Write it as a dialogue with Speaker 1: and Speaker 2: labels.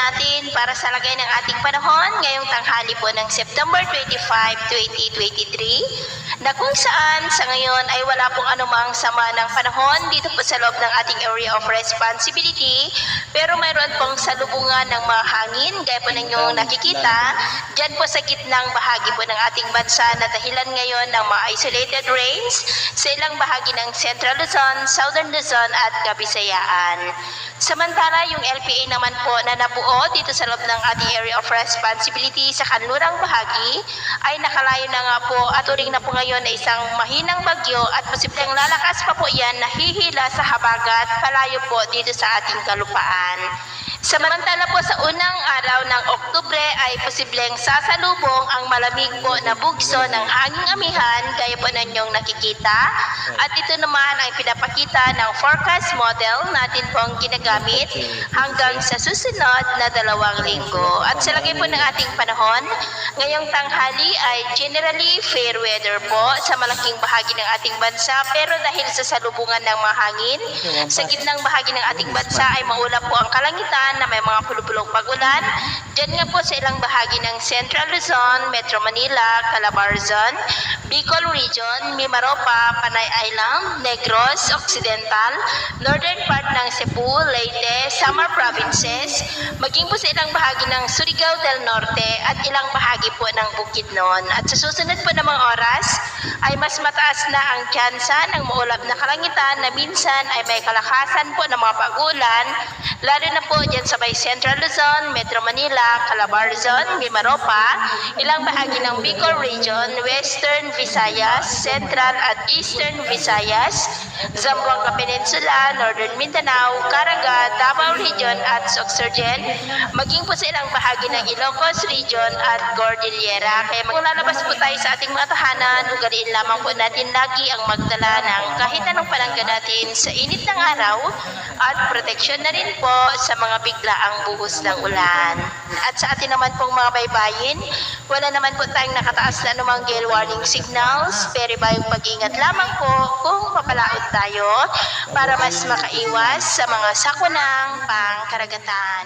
Speaker 1: natin para sa lagay ng ating panahon ngayong tanghali po ng September 25, 2023 na kung saan sa ngayon ay wala pong anumang sama ng panahon dito po sa loob ng ating area of responsibility, pero mayroon pong salubungan ng mga hangin gaya po ninyong nakikita dyan po sa gitnang bahagi po ng ating bansa na dahilan ngayon ng mga isolated rains sa ilang bahagi ng Central Luzon, Southern Luzon at Kabisayaan. Samantala, yung LPA naman po na nabuo dito sa loob ng ating area of responsibility sa kanlurang bahagi ay nakalayo na nga po at turing na po ngayon na isang mahinang bagyo at posibleng lalakas pa po yan na hihila sa habagat palayo po dito sa ating kalupaan. Samantala po sa unang araw ng Oktubre ay posibleng sasalubong ang malamig po na bugso ng hanging amihan gaya po ninyong nakikita, at ito naman ay pinapakita ng forecast model natin pong ginagamit hanggang sa susunod na 2 linggo. At sa lagay po ng ating panahon, ngayong tanghali ay generally fair weather po sa malaking bahagi ng ating bansa, pero dahil sa salubungan ng mga hangin sa gitnang bahagi ng ating bansa ay maulap po ang kalangitan na may mga pulupulong pag-ulan. Diyan nga po sa ilang bahagi ng Central Luzon, Metro Manila, Calabarzon, Bicol Region, Mimaropa, Panay Island, Negros Occidental, Northern part ng Cebu, Leyte, Samar Provinces, maging po sa ilang bahagi ng Surigao del Norte at ilang bahagi po ng Bukidnon. At sa susunod po ng mga oras ay mas mataas na ang tsansa ng maulap na kalangitan na minsan ay may kalakasan po ng mga pag-ulan, lalo na po dyan sa may Central Luzon, Metro Manila, Calabarzon, Mimaropa, ilang bahagi ng Bicol Region, Western Visayas, Central at Eastern Visayas, Zamboanga Peninsula, Northern Mindanao, Caraga, Davao Region at Sorsogon, maging po sa ilang bahagi ng Ilocos Region at Cordillera. Kaya kung lalabas po tayo sa ating mga tahanan, ugaliin lamang po natin lagi ang magdala ng kahit anong palangga natin sa init ng araw at proteksyon na rin po sa mga biglaang buhos ng ulan. At sa atin naman pong mga baybayin, wala naman po tayong nakataas na anumang gale warning signals, pero bayong pag-ingat lamang po kung papalaot tayo para mas makaiwas sa mga sakunang pangkaragatan.